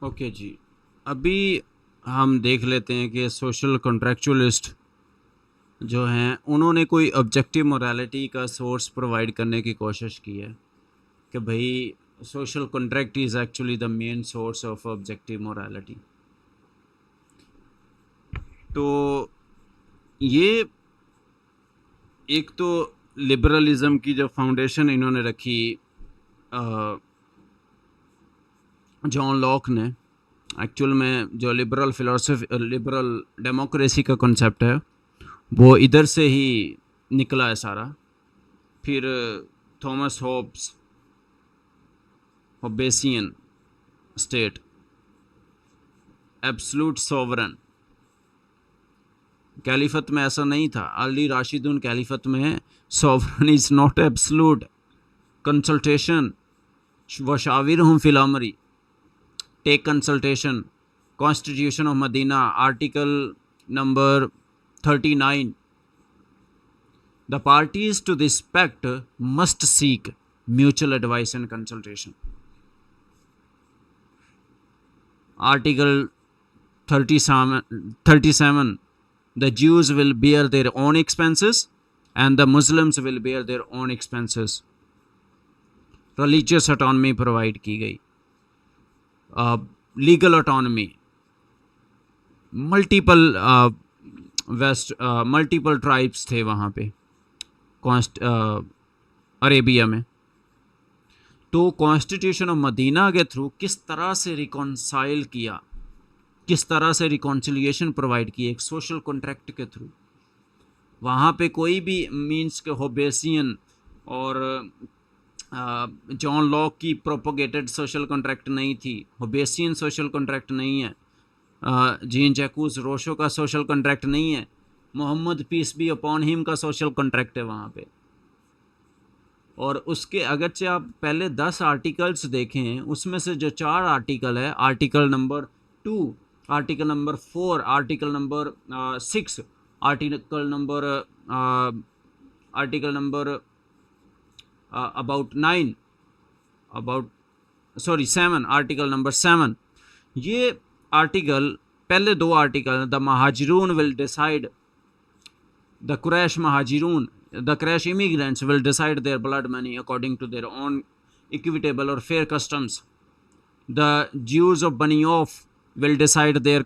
Okay जी। अभी हम देख लेते हैं कि सोशल कॉन्ट्रैक्चुअलिस्ट जो हैं उन्होंने कोई ऑब्जेक्टिव मोरालिटी का सोर्स प्रोवाइड करने की कोशिश की है कि भाई social contract is actually the main source of objective morality. तो ये एक तो लिबरलिज्म की जो फाउंडेशन इन्होंने रखी जॉन लॉक ने, एक्चुअल में जो लिबरल फिलोसफी लिबरल डेमोक्रेसी का कॉन्सेप्ट है वो इधर से ही निकला है सारा। फिर Thomas Hobbes, Hobbesian state, absolute sovereign. Caliphate में ऐसा नहीं था, अली राशिदुन कैलिफत में sovereign is not absolute, consultation वशाविर हम फिलामरी, take consultation, constitution of Medina article number 39, the parties to this pact must seek mutual advice and consultation. Article 37, the Jews will bear their own expenses and the Muslims will bear their own expenses. Religious autonomy provide की गई, legal autonomy, multiple tribes थे वहाँ पे Arabia में। तो constitution of Medina के through किस तरह से रिकॉन्साइल किया, किस तरह से रिकॉन्सिलिएशन प्रोवाइड की एक सोशल कॉन्ट्रैक्ट के थ्रू। वहाँ पे कोई भी मींस के होबेसियन और जॉन लॉक की प्रोपोगेटेड सोशल कॉन्ट्रैक्ट नहीं थी, होबेसियन सोशल कॉन्ट्रैक्ट नहीं है, जीन जैकूस रोशो का सोशल कॉन्ट्रैक्ट नहीं है, Muhammad peace be upon him का सोशल कॉन्ट्रैक्ट है वहाँ पे। और उसके अगरचे आप पहले 10 आर्टिकल्स देखें, उसमें से जो 4 आर्टिकल है, article number 2, article number 4, article number 6, article number about 9, about 7, article number 7, ये आर्टिकल, पहले 2 article, the Muhajirun will decide, the Quraysh Muhajirun, the Quraysh immigrants will decide their blood money according to their own equitable or fair customs. The Jews of Bani Auf will decide their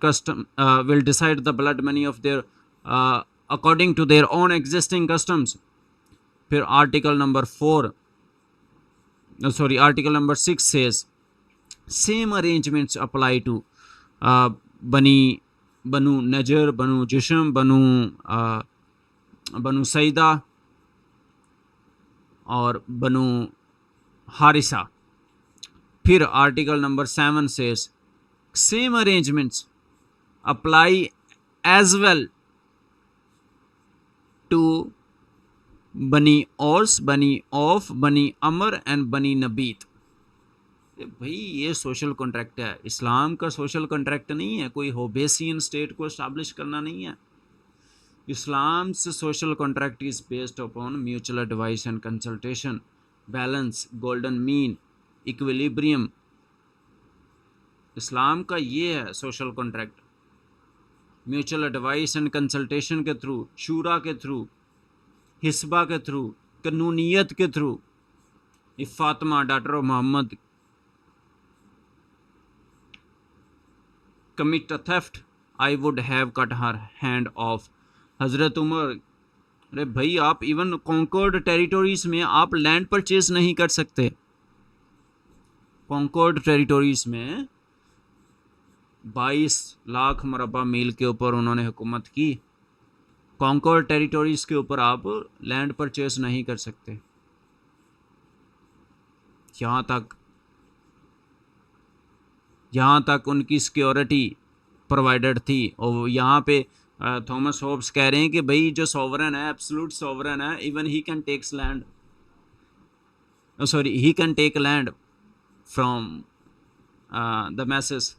will decide the blood money of their according to their own existing customs. फिर article number 4, article number 6 says same arrangements apply to Banu Najr, Banu Jusham, Banu Saida और बनु हारिसा। फिर article number 7 says same arrangements apply as well to बनी औस, बनी of, बनी अमर and बनी नबीत। भाई ये सोशल कॉन्ट्रैक्ट है, इस्लाम का सोशल कॉन्ट्रैक्ट नहीं है, कोई होबेसियन स्टेट को एस्टैब्लिश करना नहीं है। Islam's social contract is based upon mutual advice and consultation, balance, golden mean, equilibrium. इस्लाम का ये है social contract, mutual advice and consultation के थ्रू, शूरा के थ्रू, हिस्बा के थ्रू, कानूनियत के through. If Fatima daughter of Muhammad commit a theft, I would have cut her hand off. हज़रत उमर, अरे भाई आप इवन कॉन्कर्ड टेरिटोरीज में आप लैंड परचेज नहीं कर सकते। कॉन्कर्ड टेरिटोरीज में 22 लाख मरबा मील के ऊपर उन्होंने हुकूमत की, कॉन्कर्ड टेरिटोरीज के ऊपर आप लैंड परचेज नहीं कर सकते। यहाँ तक उनकी सिक्योरिटी प्रोवाइडेड थी। और यहाँ पे थॉमस होब्स कह रहे हैं कि भाई जो सॉवरन है, एब्सोल्यूट सॉवरन है, even he can tax land, he can take land from the masses.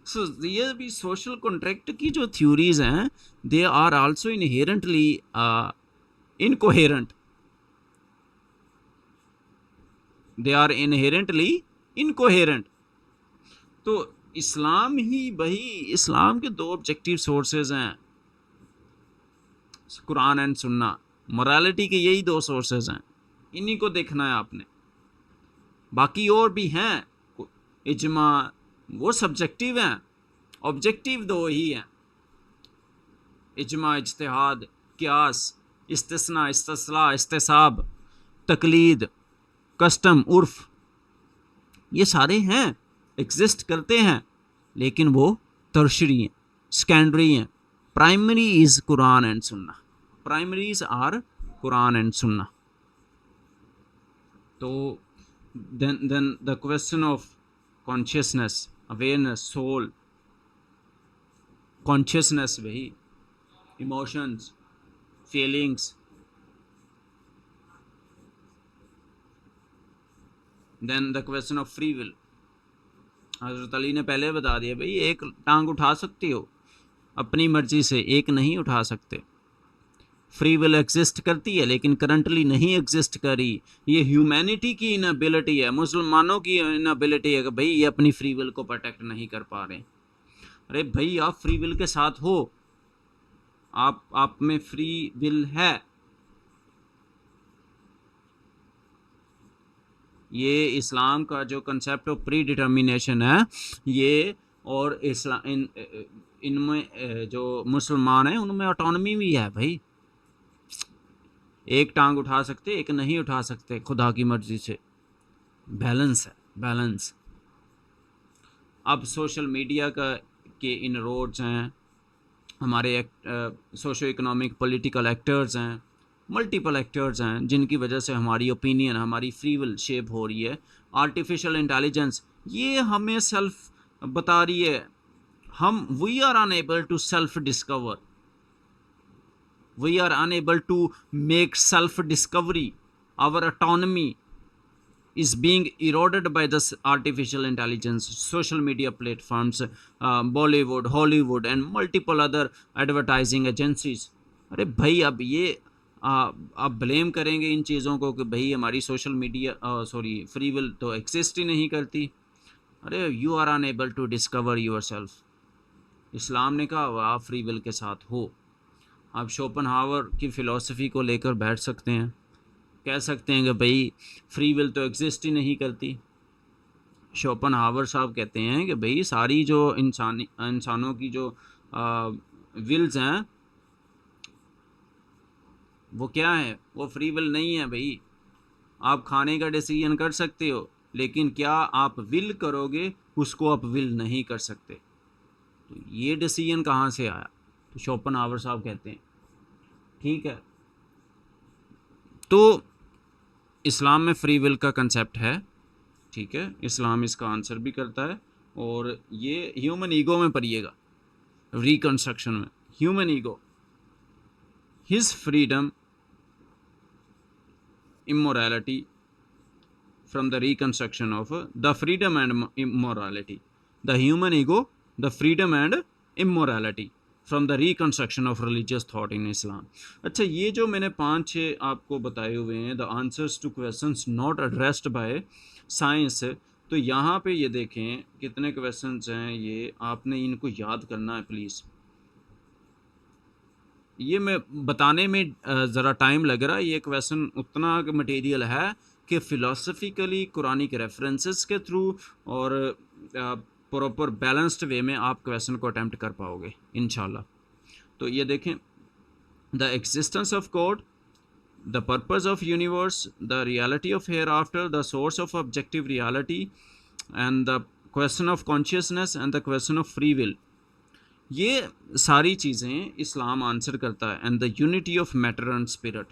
So ये भी सोशल कॉन्ट्रैक्ट की जो थ्योरीज हैं, they are also inherently incoherent, they are inherently incoherent. तो इस्लाम ही भाई, इस्लाम के दो ऑब्जेक्टिव सोर्सेज हैं, कुरान एंड सुन्ना। मोरालिटी के यही दो सोर्सेज हैं, इन्हीं को देखना है आपने। बाकी और भी हैं, इजमा, वो सब्जेक्टिव हैं, ऑब्जेक्टिव दो ही हैं, इजमा, इज्तिहाद, कियास, इस्तिस्ना, इस्तिस्ला, इस्तिसाब, तकलीद, कस्टम, उर्फ, ये सारे हैं, एग्जिस्ट करते हैं, लेकिन वो टर्शरी हैं, सेकेंडरी हैं। प्राइमरी इज कुरान एंड सुन्ना, प्राइमरीज आर कुरान एंड सुन्ना। तो then the question of consciousness, awareness, soul, consciousness, वही emotions, feelings, then the question of free will। हज़रत अली ने पहले बता दिया भाई, एक टांग उठा सकती हो अपनी मर्जी से, एक नहीं उठा सकते। फ्री विल एग्जिस्ट करती है लेकिन करंटली नहीं एग्जिस्ट कर रही। ये ह्यूमैनिटी की इनएबिलिटी है, मुसलमानों की इनएबिलिटी है कि भाई ये अपनी फ्री विल को प्रोटेक्ट नहीं कर पा रहे। अरे भाई आप फ्री विल के साथ हो, आप में फ्री विल है। ये इस्लाम का जो कंसेप्ट ऑफ प्री डिटर्मिनेशन है ये, और इस्लाम इनमें जो मुसलमान हैं उनमें ऑटोनमी भी है भाई, एक टांग उठा सकते एक नहीं उठा सकते, खुदा की मर्जी से बैलेंस है, बैलेंस। अब सोशल मीडिया के इनरोड्स हैं, हमारे सोशो इकोनॉमिक पॉलिटिकल एक्टर्स हैं, मल्टीपल एक्टर्स हैं जिनकी वजह से हमारी ओपिनियन, हमारी फ्री विल शेप हो रही है। आर्टिफिशियल इंटेलिजेंस ये हमें सेल्फ बता रही है, हम we are unable to self discover, we are unable to make self discovery, our autonomy is being eroded by this artificial intelligence, social media platforms, Bollywood, Hollywood and multiple other advertising agencies। अरे भाई अब ये आप blame करेंगे इन चीज़ों को कि भाई हमारी social media sorry free will तो एग्जिस्ट ही नहीं करती। अरे you are unable to discover yourself. Islam ने कहा आप फ्री विल के साथ हो। आप शोपनहावर की फ़िलॉसफी को लेकर बैठ सकते हैं, कह सकते हैं कि भाई फ्री विल तो एग्जिस्ट ही नहीं करती। शोपनहावर साहब कहते हैं कि भाई सारी जो इंसानों की जो विल्स हैं वो क्या है, वो फ्री विल नहीं है भाई। आप खाने का डिसीजन कर सकते हो लेकिन क्या आप विल करोगे उसको आप विल नहीं कर सकते। तो ये डिसीजन कहाँ से आया? तो शोपनहावर साहब कहते हैं ठीक है। तो इस्लाम में फ्री विल का कंसेप्ट है, ठीक है, इस्लाम इसका आंसर भी करता है। और ये ह्यूमन ईगो में पढ़िएगा, रिकंस्ट्रक्शन में, human ego, his freedom, immorality from the reconstruction of the freedom and immorality, the human ego, the freedom and immorality from the reconstruction of religious thought in Islam। अच्छा, ये जो मैंने 5-6 आपको बताए हुए हैं the answers to questions not addressed by science, तो यहाँ पे ये देखें कितने क्वेश्चंस हैं, ये आपने इनको याद करना है प्लीज़। ये मैं बताने में ज़रा टाइम लग रहा है, ये क्वेश्चन उतना मटेरियल है कि फ़िलासफ़िकली कुरानिक रेफरेंसेस के थ्रू और प्रॉपर बैलेंस्ड वे में आप क्वेश्चन को अटैम्प्ट कर पाओगे इंशाल्लाह। तो ये देखें, the existence of God, the purpose of universe, the reality of hereafter, the source of objective reality and the question of consciousness and the question of free will, ये सारी चीज़ें इस्लाम आंसर करता है। And the unity of matter and spirit,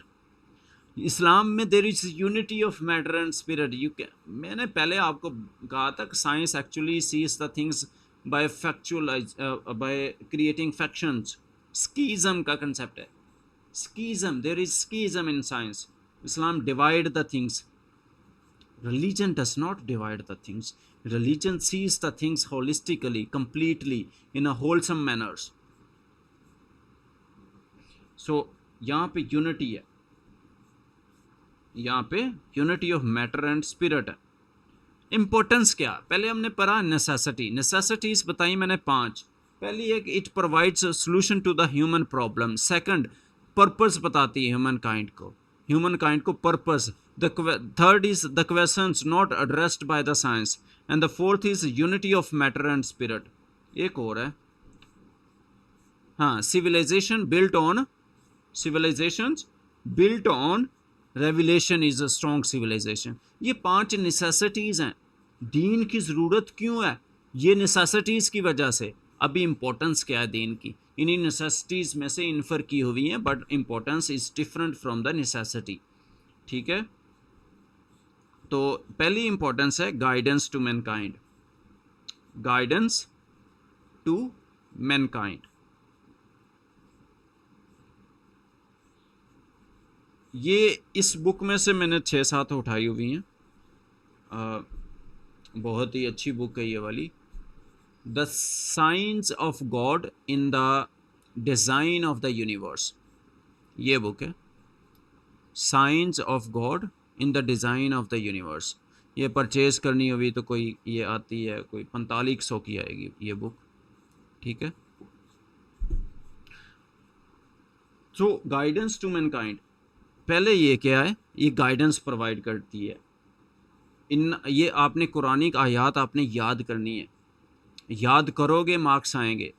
Islam में there is unity of matter and spirit. मैंने पहले आपको कहा था कि science actually sees the things by factualize, by creating factions. Schism का कंसेप्ट है, schism, there is schism in science. Islam divide the things, religion does not divide the things, religion sees the things holistically, completely, in a wholesome manners। so यहाँ पे unity है, यहाँ पे unity of matter and spirit है। Importance क्या, पहले हमने पढ़ा नेसेसिटी, नेसेसिटीज बताई मैंने 5। पहली है कि it provides solution to the human problem. Second, purpose बताती है ह्यूमन काइंड को purpose. The third is the questions not addressed by the science, and the fourth is unity of matter and spirit. एक और है, हाँ, civilizations built on revelation is a strong civilization। ये 5 necessities हैं। दीन की ज़रूरत क्यों है? ये नेसेसिटीज़ की वजह से। अभी इम्पोर्टेंस क्या है दीन की, इन्हीं नेसेसिटीज़ में से इन्फर की हुई हैं, but importance is different from the necessity. ठीक है, तो पहली इम्पोर्टेंस है guidance to mankind, guidance to mankind. ये इस बुक में से मैंने 6-7 उठाई हुई हैं। बहुत ही अच्छी बुक है ये वाली, the science of God in the design of the universe. ये बुक है, science of God in the design of the universe. ये परचेज़ करनी हुई तो कोई ये आती है, कोई 4500 की आएगी ये बुक। ठीक है, तो गाइडेंस टू मैनकाइंड, पहले ये क्या है, ये गाइडेंस प्रोवाइड करती है। ये आपने कुरानिक आयात आपने याद करनी है, याद करोगे मार्क्स आएंगे।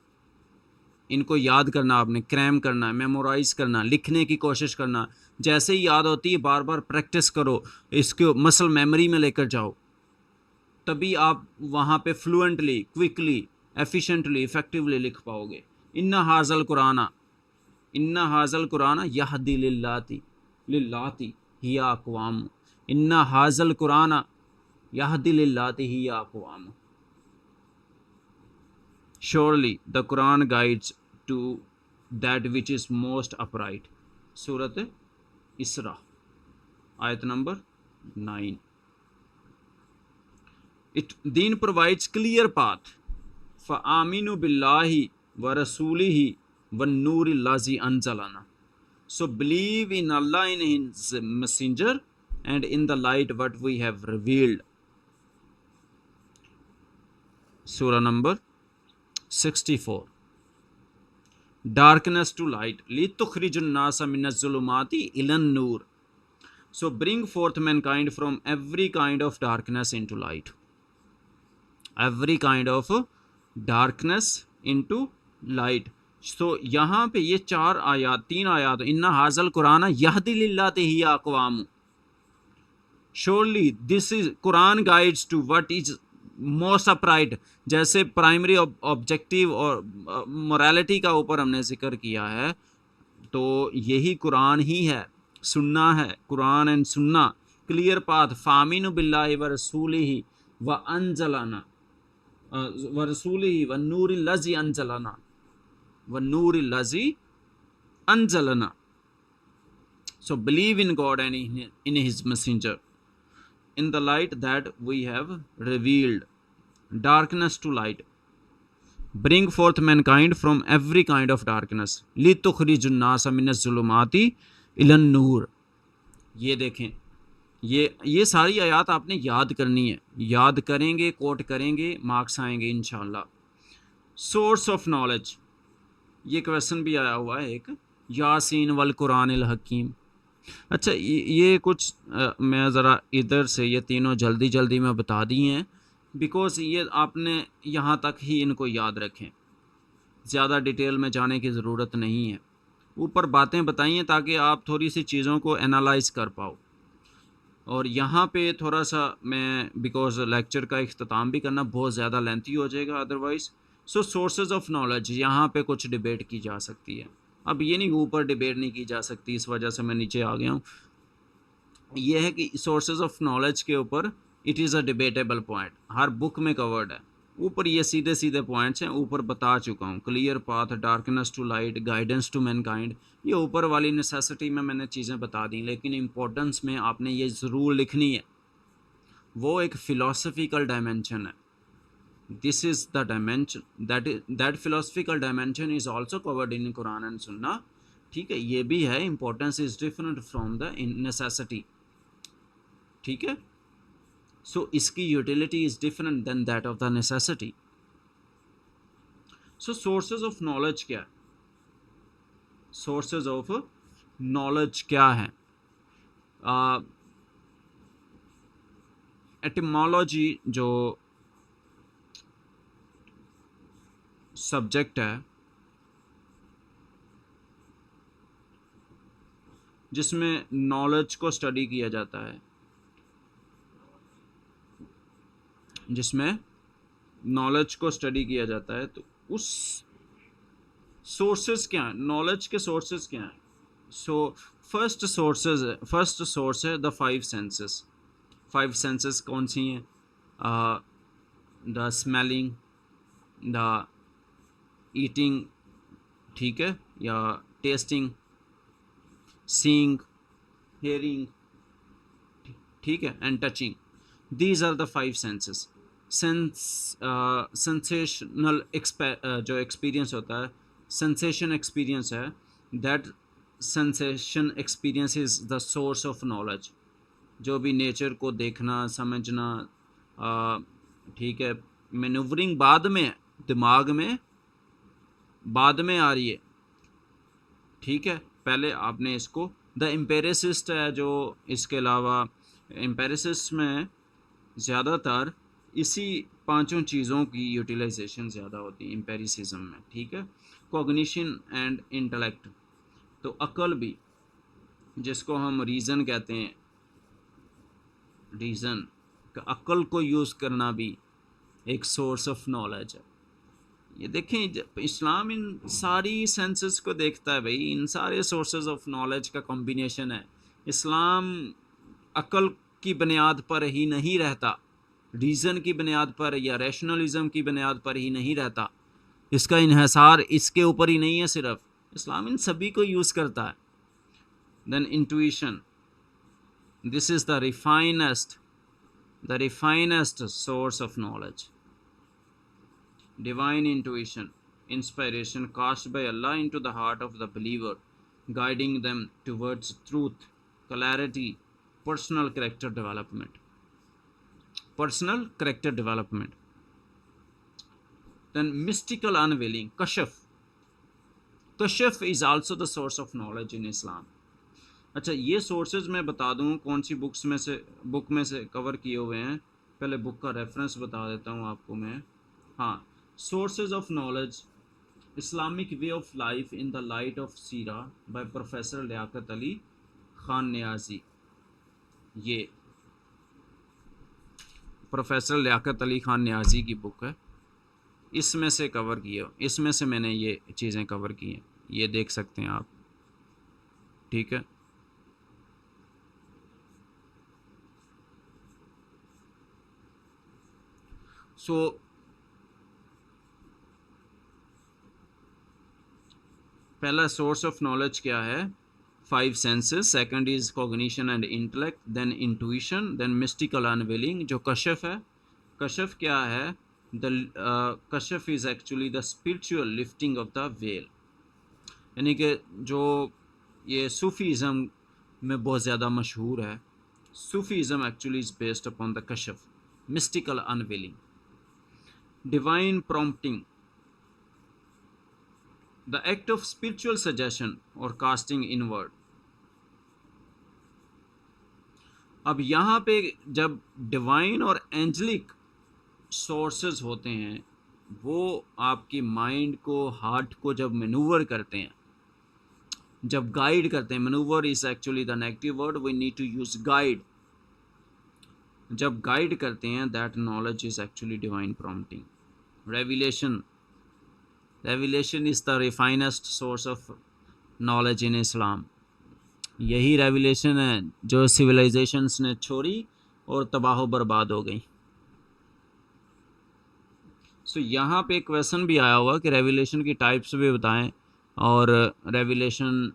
इनको याद करना, आपने क्रैम करना, मेमोराइज करना, लिखने की कोशिश करना। जैसे ही याद होती है बार बार प्रैक्टिस करो, इसको मसल मेमोरी में लेकर जाओ, तभी आप वहाँ पे फ्लुएंटली, क्विकली, एफिशिएंटली, इफेक्टिवली लिख पाओगे। इन्ना हाजल कुराना यहदी लिल्लाती हिया अक़वाम, इन्ना हाजल कुराना यहदी लिल्लाती हिया अक़वाम। Surely the Quran guides to that which is most upright। सूरत इसरा आयत नंबर 9। दीन provides clear path फ़आमिनु बिल्लाहि व रसूलिहि व नूरिल लज़ी अंज़लना। So believe in Allah, in His messenger, and in the light what we have revealed। Surah number 64। darkness to light, litukhrijun nasa minaz-zulumati ilan nur। So bring forth mankind from every kind of darkness into light, every kind of darkness into light। so यहाँ पे ये 3 आयात, इन्ना हाजल कुराना यहदी लिल्लाति हिया अक़वाम। surely this is Quran guides to what is most upright. जैसे primary objective और morality का ऊपर हमने जिक्र किया है, तो यही कुरान ही है, सुन्ना है, कुरान एंड सुन्ना, क्लियर पाथ। फ़ामिनु बिल्लाहि व रसूलिहि व अंजलना व रसूलिहि व नूरिल लज़ी अंजलना व नूरिल लज़ी अंजलना। So believe in God and in His messenger, in the light that we have revealed, darkness to light, bring forth mankind from every kind of darkness, litukhrijun nasa minaz-zulumati ilan nur। ये देखें, ये सारी आयात आपने याद करनी है, याद करेंगे, कोट करेंगे, मार्क्स आएंगे इंशाल्लाह। सोर्स ऑफ नॉलेज, ये क्वेश्चन भी आया हुआ है एक, यासीन वल कुरानिल हकीम। अच्छा, ये कुछ मैं ज़रा इधर से ये तीनों जल्दी में बता दी हैं, बिकॉज़ ये आपने यहाँ तक ही इनको याद रखें, ज़्यादा डिटेल में जाने की ज़रूरत नहीं है। ऊपर बातें बताई हैं ताकि आप थोड़ी सी चीज़ों को एनालाइज कर पाओ। और यहाँ पे थोड़ा सा मैं, बिकॉज़ लेक्चर का इख्तिताम भी करना बहुत ज़्यादा लेंथी हो जाएगा otherwise. So sources of knowledge, यहाँ पे कुछ डिबेट की जा सकती है। अब ये नहीं, ऊपर डिबेट नहीं की जा सकती, इस वजह से मैं नीचे आ गया हूँ। ये है कि सोर्सेज ऑफ नॉलेज के ऊपर it is a debatable point, her book में कवर्ड है। ऊपर ये सीधे पॉइंट्स हैं, ऊपर बता चुका हूँ, clear path, darkness to light, guidance to mankind. ये ऊपर वाली नेसेसिटी में मैंने चीज़ें बता दी, लेकिन इम्पोर्टेंस में आपने ये ज़रूर लिखनी है। वो एक फ़िलासफ़िकल डायमेंशन है। This is the dimension that philosophical dimension is also covered in Quran and Sunnah। ठीक है, ये भी है, importance is different from the necessity। ठीक है, सो इसकी utility is different than that of the necessity. So sources of knowledge क्या है? सोर्सेज ऑफ नॉलेज क्या है? एटिमोलॉजी जो सब्जेक्ट है जिसमें नॉलेज को स्टडी किया जाता है, जिसमें नॉलेज को स्टडी किया जाता है, तो उस सोर्सेज क्या हैं, नॉलेज के सोर्सेज क्या हैं? सो फर्स्ट सोर्स है the five senses. Five senses कौन सी हैं? द स्मेलिंग, द ईटिंग, ठीक है, या टेस्टिंग, सीइंग, हेयरिंग, ठीक है, and touching. These are the five senses. Sensational जो एक्सपीरियंस होता है, सेंसेशन एक्सपीरियंस है, that sensation experience is the source of knowledge. जो भी नेचर को देखना, समझना, ठीक है, मैनूवरिंग बाद में है, दिमाग में बाद में आ रही है, ठीक है, पहले आपने इसको, द एम्पेरिसिस्ट है जो, इसके अलावा एम्पेरिसिस्ट में ज़्यादातर इसी पांचों चीज़ों की यूटिलाइजेशन ज़्यादा होती है एम्पेरिसिज्म में, ठीक है। कॉग्निशन एंड इंटेलेक्ट, तो अकल भी, जिसको हम रीज़न कहते हैं, रीज़न, अकल को यूज़ करना भी एक सोर्स ऑफ नॉलेज है। ये देखें, इस्लाम इन सारी सेंसेस को देखता है भाई, इन सारे सोर्सेज ऑफ नॉलेज का कॉम्बिनेशन है। इस्लाम अकल की बुनियाद पर ही नहीं रहता, रीज़न की बुनियाद पर या रैशनलिज्म की बुनियाद पर ही नहीं रहता, इसका इन्हिसार इसके ऊपर ही नहीं है सिर्फ, इस्लाम इन सभी को यूज़ करता है। Then intuition, this is the refinest source of knowledge. Divine intuition, inspiration cast by Allah into the heart of the believer, guiding them towards truth, clarity, personal character development. Personal character development. Then mystical unveiling, kashf. Kashf is also the source of knowledge in Islam. अच्छा, ये sources मैं बता दूँ कौन सी book में से cover किए हुए हैं। पहले बुक का रेफरेंस बता देता हूँ आपको मैं। हाँ, Sources of Knowledge, Islamic Way of Life in the Light of Sira by Professor Liaquat Ali Khan Niazi. ये प्रोफेसर लियाकत अली खान नियाजी की बुक है, इसमें से कवर किया, इसमें से मैंने ये चीज़ें कवर की हैं, ये देख सकते हैं आप, ठीक है। सो पहला सोर्स ऑफ नॉलेज क्या है? Five senses. Second is cognition and intellect, then intuition, then mystical unveiling. जो कशफ है, कशफ क्या है? द कशफ is actually the spiritual lifting of the veil, यानी कि जो ये सूफीज़म में बहुत ज़्यादा मशहूर है, Sufism actually is based upon the Kashaf, mystical unveiling. Divine prompting, the act of spiritual suggestion or casting inward। अब यहाँ पे जब डिवाइन और एंजलिक सोर्सेज होते हैं, वो आपकी माइंड को, हार्ट को जब मैनूवर करते हैं, जब गाइड करते हैं, maneuver is actually the negative word, we need to use guide. जब गाइड करते हैं, that knowledge is actually divine prompting. Revelation is the refinest source of knowledge in Islam. यही रेविलेशन है जो सिविलाइजेशंस ने छोड़ी और तबाह बर्बाद हो गई। सो यहाँ पे एक क्वेश्चन भी आया हुआ कि रेविलेशन की टाइप्स भी बताएं और रेविलेशन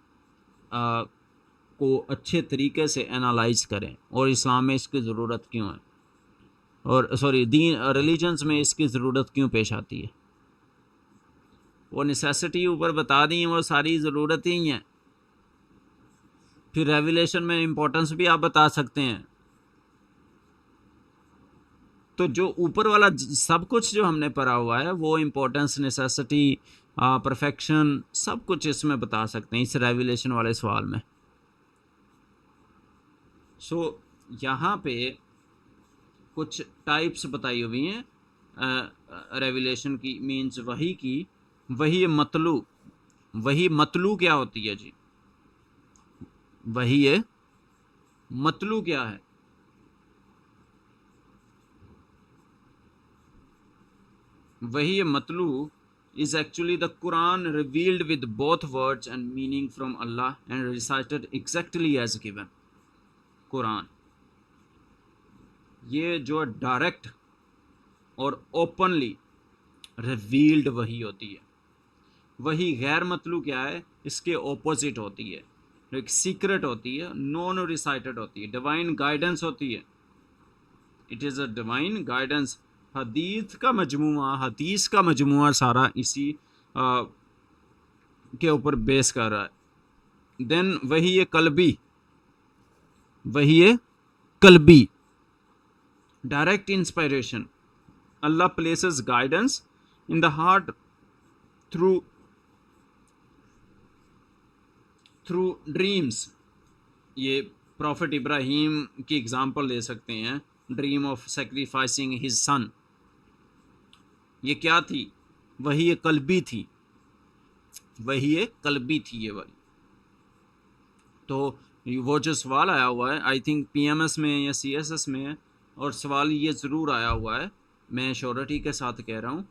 को अच्छे तरीके से एनालाइज करें, और इस्लाम में इसकी ज़रूरत क्यों है, और दीन रिलीजन्स में इसकी ज़रूरत क्यों पेश आती है। वो नेसेसिटी ऊपर बता दी हैं, वो सारी ज़रूरत ही हैं। फिर रेविलेशन में इम्पोर्टेंस भी आप बता सकते हैं। तो जो ऊपर वाला सब कुछ जो हमने पढ़ा हुआ है वो इम्पोर्टेंस, नेसेसिटी, परफेक्शन, सब कुछ इसमें बता सकते हैं इस रेवलेशन वाले सवाल में। सो यहाँ पे कुछ टाइप्स बताई हुई हैं रेवलेशन की, मीन्स वही की। वही मतलू, वही मतलू क्या होती है जी? वही है मतलू क्या है? वही मतलू is actually the Quran revealed with both words and meaning from Allah and recited exactly as given. Quran ये जो डायरेक्ट और ओपनली रिवील्ड वही होती है। वही गैर मतलू क्या है? इसके ऑपोजिट होती है, एक सीक्रेट होती है, नॉन रिसाइटेड होती है, डिवाइन गाइडेंस होती है। It is a divine guidance. हदीस का मजमुआ सारा इसी के ऊपर बेस कर रहा है। देन वही है कल्बी, वही है कल्बी, direct inspiration. Allah places guidance in the heart through dreams. ये प्रॉफिट इब्राहिम की एग्जांपल ले सकते हैं, dream of sacrificing his son. ये क्या थी? वही ये कल्बी थी, वही ये कल्बी थी ये वाली। तो वो जो सवाल आया हुआ है, आई थिंक पीएमएस में या सीएसएस में है, और सवाल ये ज़रूर आया हुआ है, मैं श्योरिटी के साथ कह रहा हूँ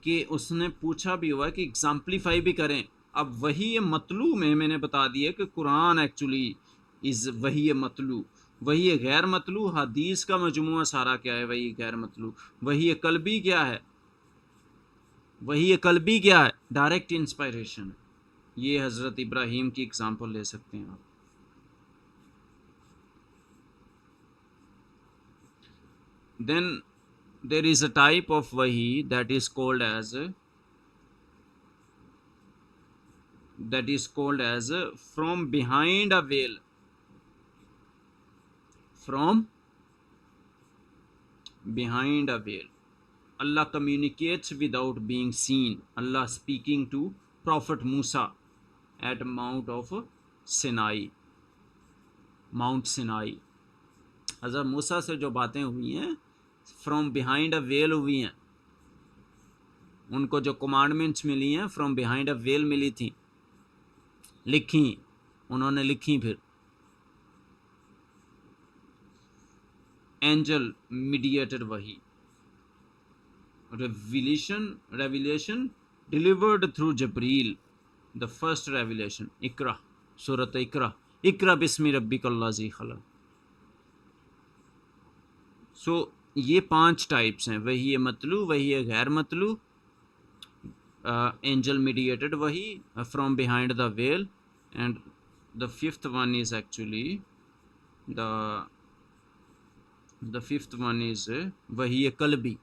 कि उसने पूछा भी हुआ है कि एग्जाम्पलीफाई भी करें। अब वही ये मतलू में मैंने बता दिया कि कुरान एक्चुअली इज़ वही ये मतलू। वही ये गैर मतलू, हदीस का मजमुआ सारा क्या है? वही गैर मतलू। वही ये कल्बी क्या है? वही ये कल्बी क्या है? Direct inspiration. ये हज़रत इब्राहीम की एग्जांपल ले सकते हैं आप। Then there is a type of वही that is called as from behind a veil. From behind a veil, Allah communicates without being seen. Allah speaking to Prophet Musa at Mount Sinai. हज़रत मूसा से जो बातें हुई हैं from behind a well हुई हैं। उनको जो कमांडमेंट्स मिली हैं फ्रॉम बिहाइंड अ वेल मिली थी, लिखी, उन्होंने लिखी। फिर एंजल मीडिएटेड वही, revelation delivered through Jibreel, the first revelation। इकरा, सूरत इकरा बिस्मि रब्बिकल्लाज़ी खलक़। सो ये 5 टाइप्स हैं, वही है मतलू, वही है गैर मतलू, एंजल मीडिएटेड वही, from behind the well, and the fifth one is actually the fifth one is वही है कल्बी,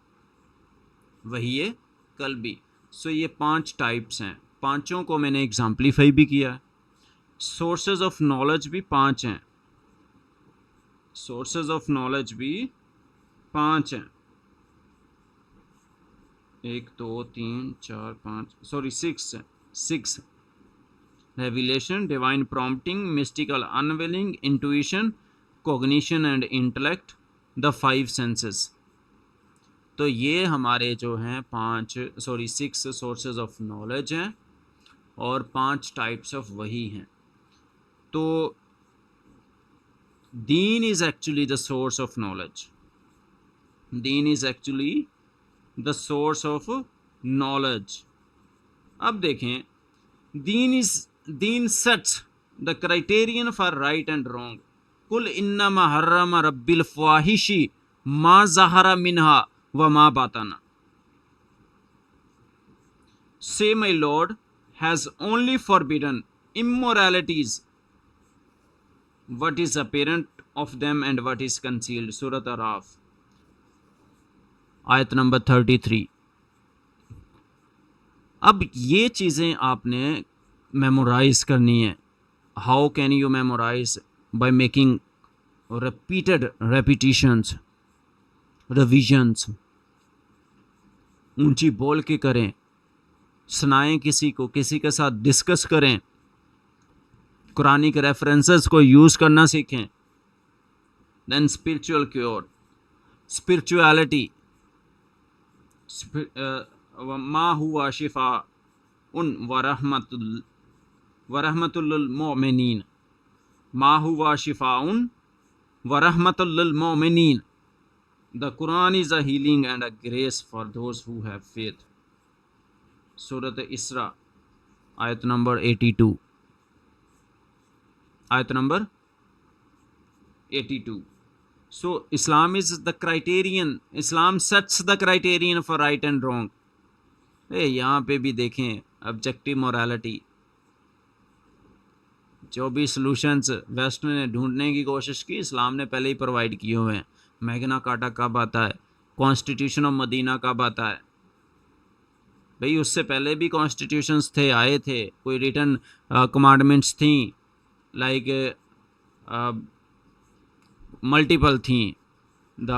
वही है कल्बी। सो ये 5 टाइप्स हैं, पांचों को मैंने एग्जाम्पलीफाई भी किया है। सोर्सेज ऑफ नॉलेज भी 5 हैं, सोर्सेज ऑफ नॉलेज भी 5 हैं, 1 2 3 4 5 सॉरी 6 है, 6। Revelation, divine prompting, mystical unwilling, intuition, cognition and intellect, the 5 senses. तो ये हमारे जो हैं 6 सोर्सेज ऑफ नॉलेज हैं और 5 टाइप्स ऑफ वही हैं। तो दीन is actually the source of knowledge, दीन is actually the source of knowledge. अब देखें, दीन sets the criterion for right and wrong. कुल इन्नमा हर्रम रब्बिल फ़वाहिशी मा ज़हरा मिनहा व मा बातना। Say my Lord has only forbidden immoralities, what is apparent of them and what is concealed। सूरत अराफ आयत नंबर 33। अब ये चीज़ें आपने मेमोराइज करनी है। How can you memorize? By making repeated repetitions। Revisions ऊंची बोल के करें, सुनाएं किसी को, किसी के साथ डिस्कस करें, कुरानिक रेफरेंसेस को यूज़ करना सीखें। देन स्पिरिचुअल क्योर, स्पिरिचुअलिटी, मा हुआ शिफा उन वरहमतुल लिल मोमिनीन, मा हुआ शिफा उन वरहमतुल लिल मोमिनीन, the Quran is a healing and a grace for those who have faith. सूरत इसरा आयत नंबर 82, आयत number 82। So Islam is the criterion, Islam sets the criterion for right and wrong। यहाँ पे भी देखें ऑब्जेक्टिव मोरालिटी, जो भी सॉल्यूशंस वेस्ट ने ढूंढने की कोशिश की, इस्लाम ने पहले ही प्रोवाइड किए हुए हैं। मैग्ना कार्टा कब आता है, कॉन्स्टिट्यूशन ऑफ मदीना कब आता है, भाई उससे पहले भी कॉन्स्टिट्यूशंस थे, आए थे, कोई रिटन कमांडमेंट्स थी, लाइक मल्टीपल थी। द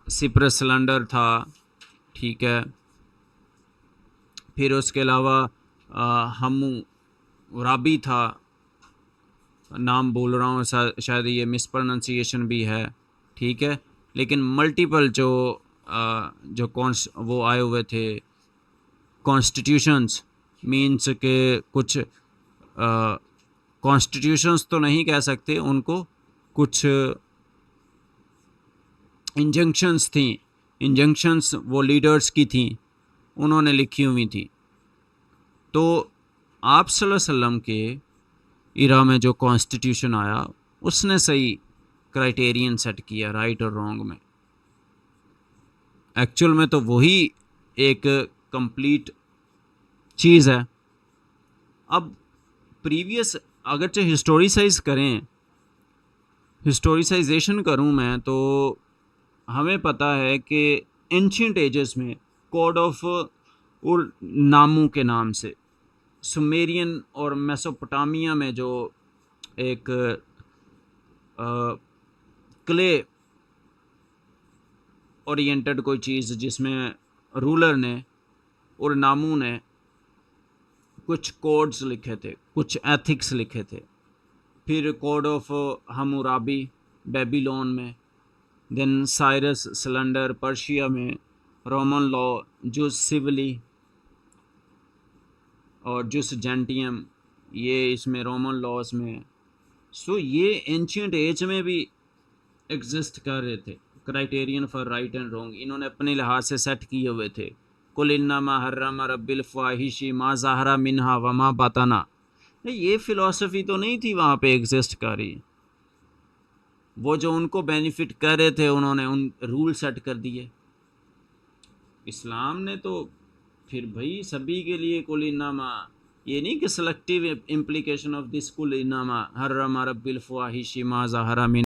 सिप्रस सिलेंडर था, ठीक है, फिर उसके अलावा हमू राबी था, नाम बोल रहा हूँ शायद ये मिसप्रोनाउंसिएशन भी है, ठीक है, लेकिन मल्टीपल जो वो आए हुए थे कॉन्स्टिट्यूशंस, मीन्स के कुछ कॉन्स्टिट्यूशंस तो नहीं कह सकते उनको, कुछ इंजंक्शंस थी, इंजंक्शंस वो लीडर्स की थी, उन्होंने लिखी हुई थी। तो आप सल्लल्लाहु अलैहि वसल्लम के इरा में जो कॉन्स्टिट्यूशन आया, उसने सही क्राइटेरियन सेट किया राइट और रॉन्ग में। एक्चुअल में तो वही एक कंप्लीट चीज़ है। अब प्रीवियस अगरचे हिस्टोरिसाइजेशन करूं मैं, तो हमें पता है कि एंशिएंट एजेस में कोड ऑफ उर नामू के नाम से सुमेरियन और मेसोपोटामिया में जो एक क्ले ओरिएंटेड कोई चीज़, जिसमें रूलर ने और नामू ने कुछ कोड्स लिखे थे, कुछ एथिक्स लिखे थे। फिर कोड ऑफ हम्मुराबी बेबीलोन में, देन साइरस सिलेंडर पर्शिया में, रोमन लॉ, जुस सिविली और जुस जेंटियम, ये इसमें रोमन लॉज में। सो ये एंशिएंट एज में भी एग्जिस्ट कर रहे थे criterion for right and wrong, इन्होंने अपने लिहाज से सेट किए हुए थे। कुल इन्नमा हर्रम रब्बिल फ़वाहिशी मा ज़हरा मिन्हा वमा बतना, ये फ़िलॉसफी तो नहीं थी वहाँ पे एग्जिस्ट कर रही। वो जो उनको बेनिफिट कर रहे थे, उन्होंने उन रूल सेट कर दिए। इस्लाम ने तो फिर भाई सभी के लिए कुल इन्नमा, ये नहीं कि सेलेक्टिव इम्प्लीकेशन ऑफ दिस कुल इन्नमा हर्रम रब्बिल फ़वाहिशी मा ज़हरा मिन्हा